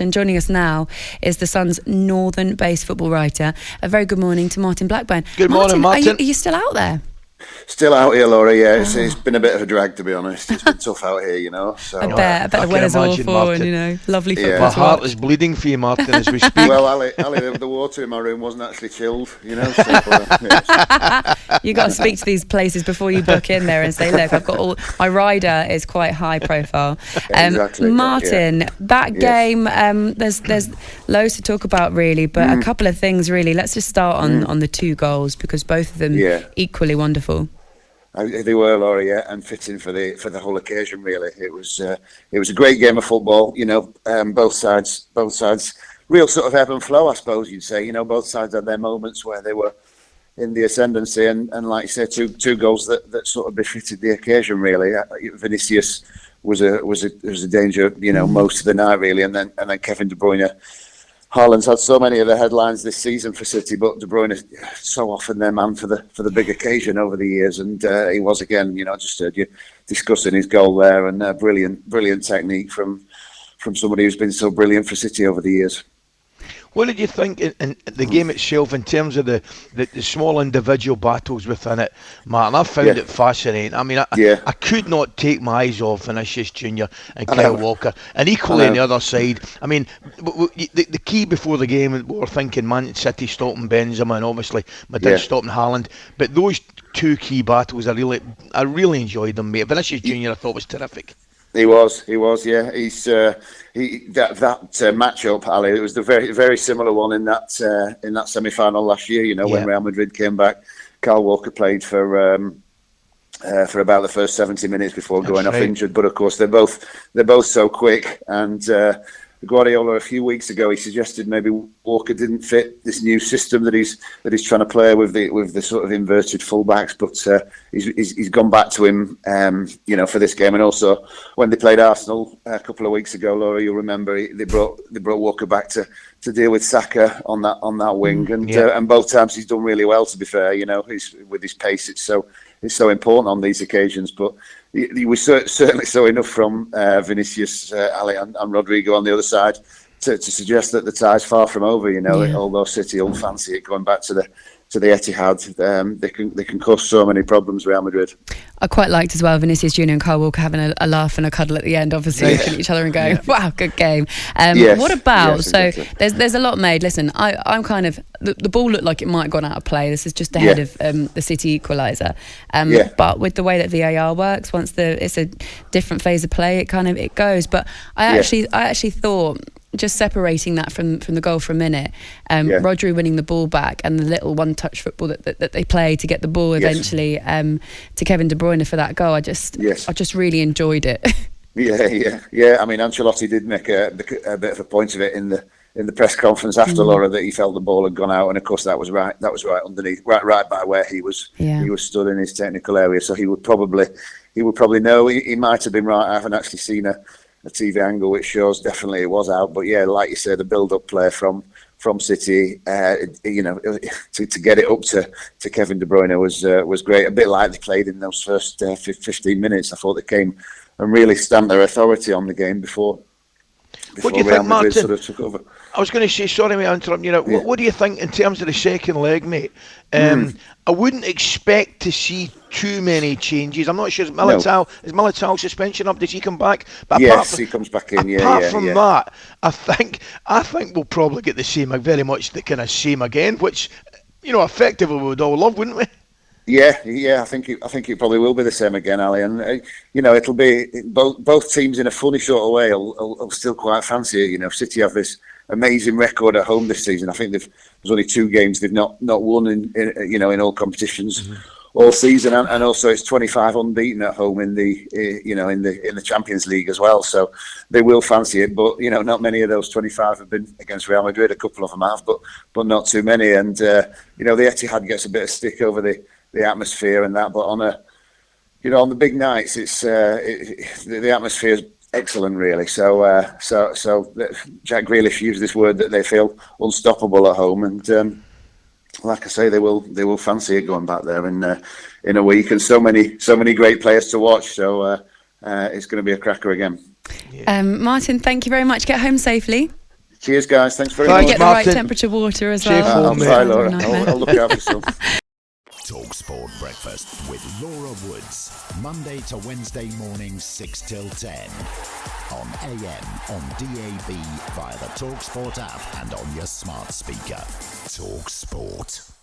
And joining us now is the Sun's northern-based football writer. A very good morning to Martin Blackburn. Good morning, Martin. Are you still out there? Still out here, Laura, yeah. It's been a bit of a drag, to be honest. It's been tough out here, you know. So, I bet the weather's awful, Martin. and, lovely football. Yeah. My heart is bleeding for you, Martin, as we speak. Well, Ali, the water in my room wasn't actually chilled, you know. So, You got to speak to these places before you book in there and say, look, I've got my rider is quite high profile. Exactly. Martin, that game, there's loads to talk about, really, but a couple of things, really. Let's just start on the two goals, because both of them equally wonderful. They were, Laura, yeah, and fitting for the whole occasion. Really, it was a great game of football. You know, both sides, real sort of ebb and flow, I suppose you'd say. You know, both sides had their moments where they were in the ascendancy, and like you say, two goals that sort of befitted the occasion. Really, Vinicius was a danger, you know, most of the night, really, and then Kevin De Bruyne. Haaland's had so many of the headlines this season for City, but De Bruyne is so often their man for the big occasion over the years, and he was again. You know, I just heard you discussing his goal there, and brilliant technique from somebody who's been so brilliant for City over the years. What did you think in the game itself, in terms of the small individual battles within it, Martin? I found it fascinating. I mean, I could not take my eyes off Vinicius Junior and Kyle Walker, and equally on the other side. I mean, the key before the game, we were thinking Man City stopping Benzema, and obviously Madrid stopping Haaland. But those two key battles, I really enjoyed them, mate. Vinicius Junior, I thought, was terrific. He was, yeah. He's that matchup, Ali. It was the very similar one in that semi-final last year. You know, when Real Madrid came back, Kyle Walker played for about the first 70 minutes before going off injured. But of course, they're both so quick. And Guardiola, a few weeks ago, he suggested maybe Walker didn't fit this new system that he's trying to play with the sort of inverted fullbacks. But he's gone back to him, you know, for this game. And also when they played Arsenal a couple of weeks ago, Laura, you'll remember they brought Walker back to deal with Saka on that wing, and both times he's done really well. To be fair, you know, with his pace, it's so important on these occasions. But he was certainly saw enough from Vinicius, Ali, and Rudiger on the other side to suggest that the tie's far from over. You know, although City will fancy it going back to the Etihad, they can cause so many problems, Real Madrid. I quite liked as well Vinicius Junior and Kyle Walker having a laugh and a cuddle at the end, obviously looking at each other and going, wow, good game. What about, exactly. So there's a lot made. Listen, I'm kind of, the ball looked like it might have gone out of play. This is just ahead of the City equaliser. But with the way that VAR works, once it's a different phase of play, it goes. But I actually thought, just separating that from the goal for a minute, Rodri winning the ball back and the little one-touch football that they play to get the ball eventually to Kevin De Bruyne for that goal, I just really enjoyed it. Yeah. I mean, Ancelotti did make a bit of a point of it in the press conference after, Laura, that he felt the ball had gone out, and of course that was right underneath, right by where he was stood in his technical area. So he would probably know. He might have been right. I haven't actually seen a TV angle which shows definitely it was out, but like you say, the build-up play from City, you know, to get it up to Kevin De Bruyne was great. A bit like they played in those first 15 minutes. I thought they came and really stamped their authority on the game before what do you Real think, Madrid Martin? sort of took over. I was going to say, sorry mate, I interrupt you. What do you think in terms of the second leg, mate? I wouldn't expect to see too many changes. I'm not sure, is Militao suspension up? Does he come back? But yes, he comes back in. Apart from that, I think we'll probably get the same, very much the kind of same again, which, you know, effectively we would all love, wouldn't we? Yeah. I think it probably will be the same again, Ali. And you know, it'll be both teams in a funny sort of way. I'll still quite fancy it. You know, City have this amazing record at home this season. I think there's only 2 games they've not won in all competitions all season, and also it's 25 unbeaten at home in the Champions League as well. So they will fancy it, but you know, not many of those 25 have been against Real Madrid. A couple of them have, but not too many. And you know, the Etihad gets a bit of stick over the atmosphere and that, but on the big nights, it's the atmosphere is excellent, really. So Jack Grealish used this word that they feel unstoppable at home, and like I say, they will fancy it going back there in a week, and so many great players to watch. So it's going to be a cracker again. Martin, thank you very much. Get home safely. Cheers, guys. Thanks very much. Get the right temperature water as well. I'll try, Laura. I'll look after yourself. talkSPORT Breakfast with Laura Woods. Monday to Wednesday mornings 6 till 10. On AM, on DAB, via the talkSPORT app and on your smart speaker. talkSPORT.